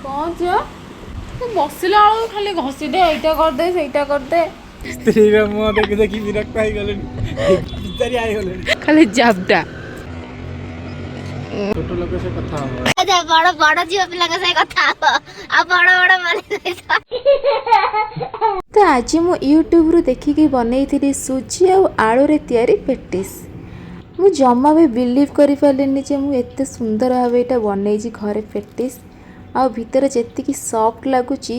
कौन जा बसला खाली घसी दे एटा कर दे सेटा कर दे स्त्री रे मुंह देखि देखि विरक्त हो गले बिचारी आइ गले खाली जाबटा छोट लोक से कथा हो अच्छा बड़ बड़ झियो पिला से कथा हो आ बड़ बड़ माने तो आज मु यूट्यूब रु देखिकी बनई सुजी और आलू रे तैयारी पेटिस मु जमा भी बिलीव करि पालेनी जे मु एते सुंदर भाबे एटा बनई घरे पेटिस आ भितर जेतिकी सॉफ्ट लगुची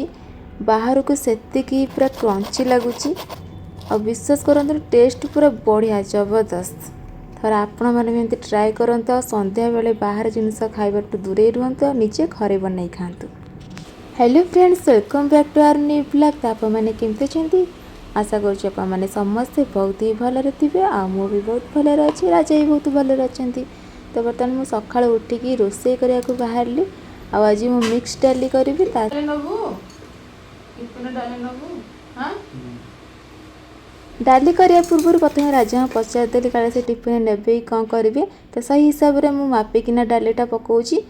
बाहर को सेतिकी पूरा क्रंची लगुची आ विश्वास करंतु टेस्ट पूरा बढ़िया जबरदस्त थोड़ा आपण मैंने भी ट्राए करंतु संध्या बेले बाहर जिनस खाइबार दूरे रुहंतु निजे घरे बनई खांतु। Hello friends welcome back to our new blog. आप मैंने केमती अच्छी आशा करुँ मैंने समस्ते बहुत ही भलरे थे आ मु भी बहुत भलरे अच्छी राजा भी बहुत भलरे अच्छा। तो बर्तमान मुझे सका उठिकी रोषे करने को बाहरली आज मु मिक्स डाली करी डाली करिया पूर्व प्रथम राजा पचारदेली काले से टिफिन ने कौन करेंगे तो सही हिसाब से मुझे मापिकिना डालीटा पकाऊँगी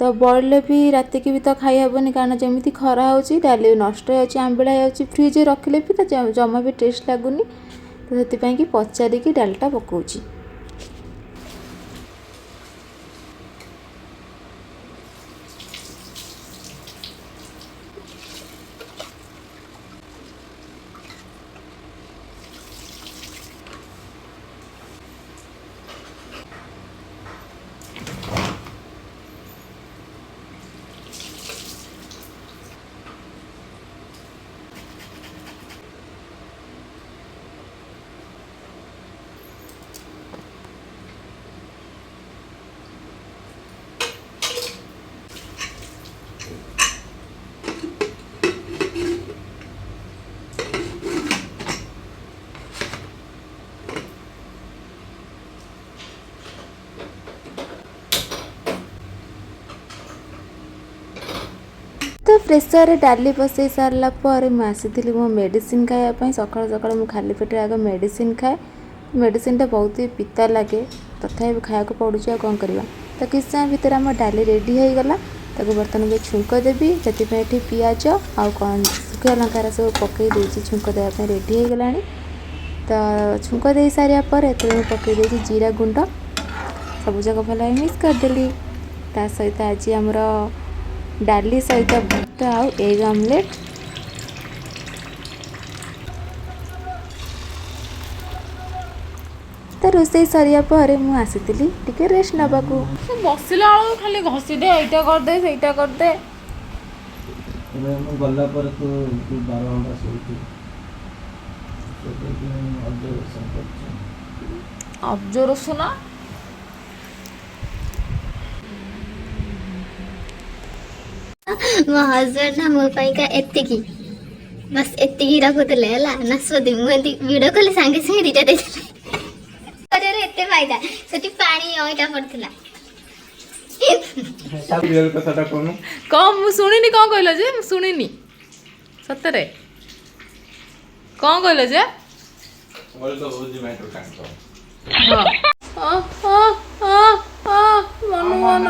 तो बड़े भी राति की भी तो खाई हेनी कारण जमी खरा हो डाली नष्ट हो आंबिड़ा हो फ्रिज रखिले भी तो जमा भी टेस्ट लगुनि तो से पचारिकी डालटा पकाऊँगी। तो प्रेसर डाली बसई सारा पर मुझे मो मेडिसिन खायापी सका सका मुझे खाली पेटे आगे मेडिसिन खाए मेडिसिन टा बहुत ही पिता लगे तथा खाया पड़ुच कौन करवा तो किस समय भितर आम डाली रेडी हो गला बर्तमान में छुंक देवी से पियाज आउ कौन सुखा लंकार सब पकई देती छुंक देवाई रेडी हो गला तो छुंक दे सारा पर पकई जीरा गुंड सब जाक भल मिक्स करदेली ता सहित आज आमर डाली सहित भात आउ एग ऑमलेट तो रोषे सरिया पर मु आसीतिली टिके रेस्ट नबाकू बसला खाली घसी दे एटा कर दे सेटा कर दे मैं गल्ला पर तो 12 घंटा सोई ऑब्जर्वेशन ना मो हस्बैंड ना मो पाई का एत्तिकी बस एत्तिकी रखुतले हला नसोदी मुंदी वीडियो कॉल संगे संगे दिटा देले अरे एत्ते फायदा सेठी पानी ओइटा पड़थिला सब रियल कथाटा कोन कम मु सुनिनी कौन कहला जे मु सुनिनी सतरे कौन कहला जे बोल तो होजी मैटर कांतो मन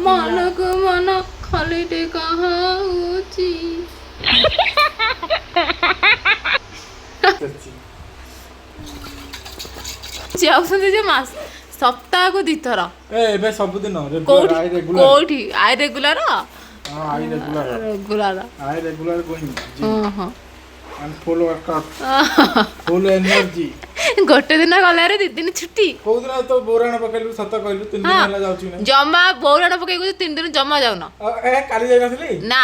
मन को मन खाली टे कहाँ होची जाउसंदे जे मास सप्ताह को दिथर ए सब दिन रेगुलर आई रेगुलर कोठी आई रेगुलर हां आई रेगुलर रेगुलर गोइंग हां and full workout full energy गोटे दिन गला रे 2 दिन छुट्टी को दिन तो बोराण पकैलु सत कहलु 3 दिन होला जाउची ना जमा बोराण पकै को 3 दिन जमा जाउना ए काली जाई नथली ना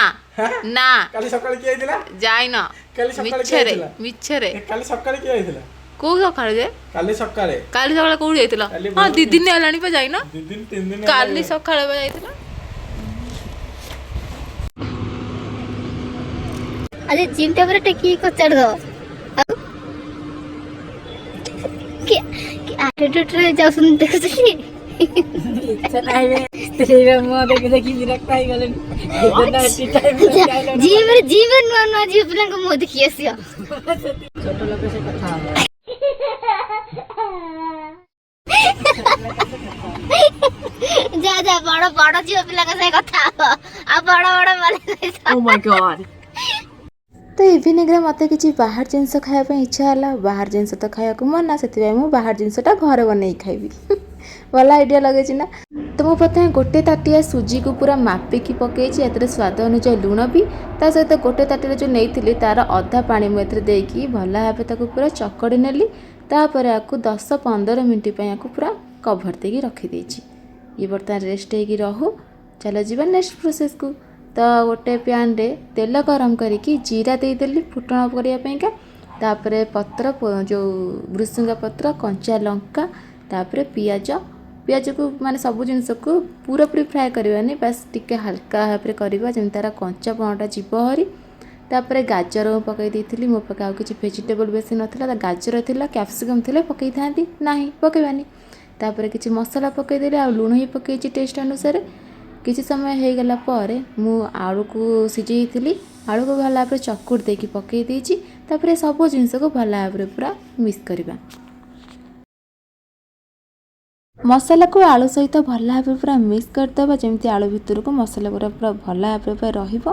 ना काली सकाळ की आइदिला जाई ना काली सकाळ की आइदिला मिछरे काली सकाळ की आइदिला को सकाळ जे काली सकाळ को जाइतिला हां 2 दिन हेलानी पे जाई ना 2 दिन 3 दिन काली सकाळ पे जाइतिला अरे जिम टेबल टेकी को चढ़ दो के एटीट्यूड रे जाउ सुन देखछी चलाइबे स्त्री रे मुंह देखि देखि विरक्त हो गले इतना टाइम जीवन नो जीवन को मुंह देखि आसियो छोट लोक से कथा हो जा जा बड़ बड़ झियो पिला से कथा हो आ बड़ बड़ बोले Oh my god. तो इभिनिंग्रे मत किसी बाहर जिनस खायापी इच्छा है बाहर जिनस तो खाया मना से बाहर जिनसटा घर बन खाइबी भल आइडिया लगे ना। तो मुझे प्रथम गोटे ताटिया सुजी को पूरा मापिकी पकई स्वाद अनुसार लुण भी ता सहित गोटे ताटिया जो नहीं तार अधा पानी मुझे देकी भल भाव पूरा चकड़ी नेली तापर आपको 10-15 मिनट पूरा कभर देकी रखीदे। ये बर्तमान रेस्ट होगी रहू। चलो जी नेक्स्ट प्रोसेस को। तो गोटे पैन रे तेल गरम करके जीरा देदेली फुटण करने तापर पत्र जो भृसुंगा पत्र कंचा लंका तापर पियाज पियाज को माने सब जिनस को पूरा पूरी फ्राए करवानी बस टिके हल्का भाव करवा जमी तार कंचा पणटा जीव हरी। तापर गाजर पकई देती मो पाखे आउ किसी भेजिटेबल बेसी नाला गाजर थिला कैप्सिकम थिले पकई था ना पकईबानी। तापर किसी मसला पकईदेली आ लुण ही पकई टेस्ट अनुसार। किसी समय हो गला पर मु आलू को सिझे आलू को भल भाव चकुड़ देकी पकई देछि। तापर सब जिनस को भल भाव पूरा मिक्स करवा। मसला को आलू सहित भल भाव पूरा मिक्स करदे जमी आलू भितर को मसला पूरा पूरा भल भाव रहिबो।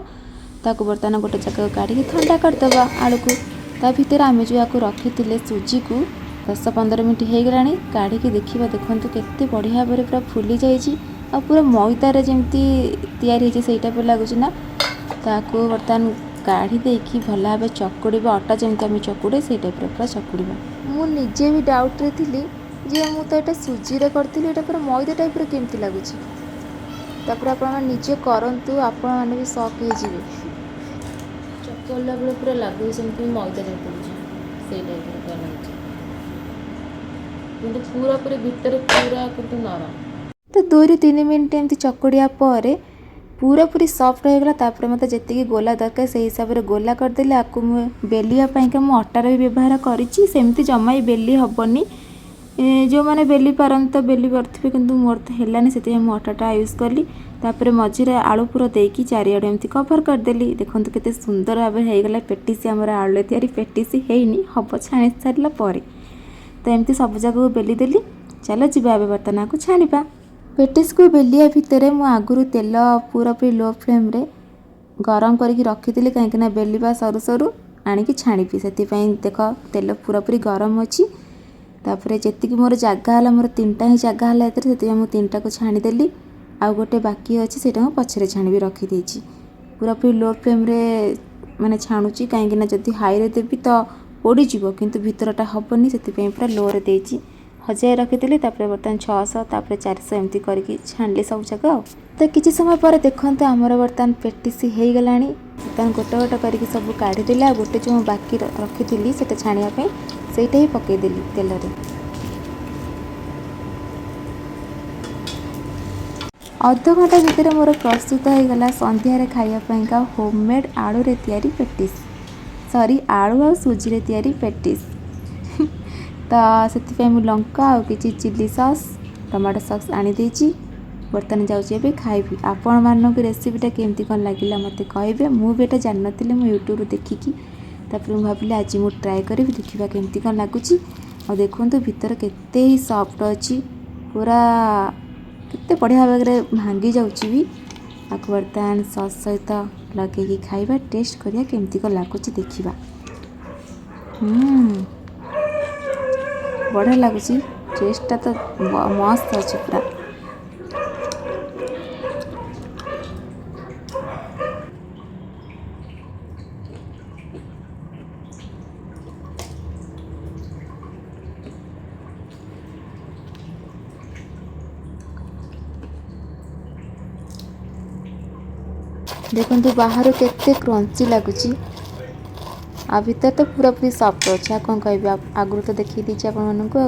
ताको बर्तमान गोटे जगह काढ़ी ठंडा करदे आलू को ता भीतर आम जो आपको रखी सुजी को 10-15 मिनट हो गलानी काढ़ी देखा देखु केते बढ़िया भाव पूरा फुली जाइए आ पूरा मैदार जमी या लगुच ना। ताको बर्तमान काढ़ी देकी भल भाव चकुड़ा अटा जमी आम चकुड़े से टाइप पूरा चकुड़ा। मुझे भी डाउट रे थी जे मुझे तो सुजी करी पूरा मैदा टाइप केमती लगुच तापर आप निजे करतु आपण मैंने भी शक हो चकला बेले पूरा लगुच सेमती मैदा चकुड़ी से टाइप पूरा पूरी भीतर पूरा किंतु नरम। तो 2-3 मिनट एमती चकुड़िया पर पूरा पूरी सॉफ्ट हो गला। तापर मत जी गोला दरकार से हिसाब से गोला करदेली आपको बेलियापाई मुझे अटार भी व्यवहार करमती जमा ही बेली हेनी जो मैंने बेली पारन तो बेली पारे कि मोर तो है से अटाटा यूज कली। तापर मझे आलू पूरा देकी चारिआडे एमती कभर करदेली। देखो केते सुंदर भाव होगला पेटिसी आमर आलू तैयारी पेटिसी हैनी हम छाणी सारा पर तो एमती सब जगह बेली देली। चलो जी बर्तन आपको छाणा पेटिस को बेलिया भितर मु आगुरी तेल पूरा पूरी लो फ्लेम रे गरम करके रखी कहीं बेलिबा सरू सरू आणिकी छाणीपी से देख तेल पूरा पूरी गरम अच्छी। तापर जी मोर जगह है मोर 3टा ही जगह है से मुझे 3टा को छाणीदेली आउ गोटे बाकी अच्छी से पछरे छाणी रखीदे। पूरा पूरी लो फ्लेम रे माने छाणुची कहीं जदि हाई रे देवी तो पोड़ी जीवो किंतु भीतरटा हेनी से पूरा लो रे देची हजाए रखीदेली। तापर बर्तमान 600 तापर 400 एमती करके छाणली सब जगह। तो किसी समय पर देखते आमर बर्तमान पेटिसी हो गला बर्तमान गोटे गोटे करके सब काढ़ीदेली आ गोटे जो बाकी रखी से छाणियापाई सेटा ही पकईदेली तेल रे। अध घंटा भितर मोर प्रस्तुत हो गला संध्यारे खाइबाई का होममेड आलू रे तैयारी पेटिस सॉरी आलू आ सुजी रे तैयारी पेटिस। तो से लंका आ कि चिली सॉस टमाटो सॉस आनी देची। बर्तमान जाऊँ खाइबी आपण मानक रेसिपीटा केमती कौन लगे मत कहे मुझे जान नी मु यूट्यूब देखिकी तापर भाविली आज मुझे ट्राए करी देखा केमती कौन लगुच। और देखो भीतर केते ही सॉफ्ट अच्छी पूरा केते बढ़िया भाव में भांगी जाऊँगी भी आपको बर्तमान सॉस सहित लगे खाइबा टेस्ट करिया केमती कौन लगुच देखा। बढ़िया लगुच टेस्टा तो मस्त अच्छी पूरा। देखो बाहर केते क्रंची लगुच आ भीतर तो पूरा पूरी सॉफ्ट अच्छे कौन कह आगु तो देखी दीजिए आपको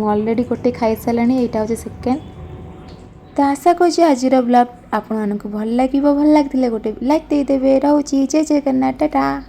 ऑलरेडी गोटे खाई सारा यहाँ हूँ सेकेंड। तो आशा करुँच आज ब्लॉग आपको भल लगे गोटे लाइक देदेवे। रोची जय जगन्नाथ टाटा।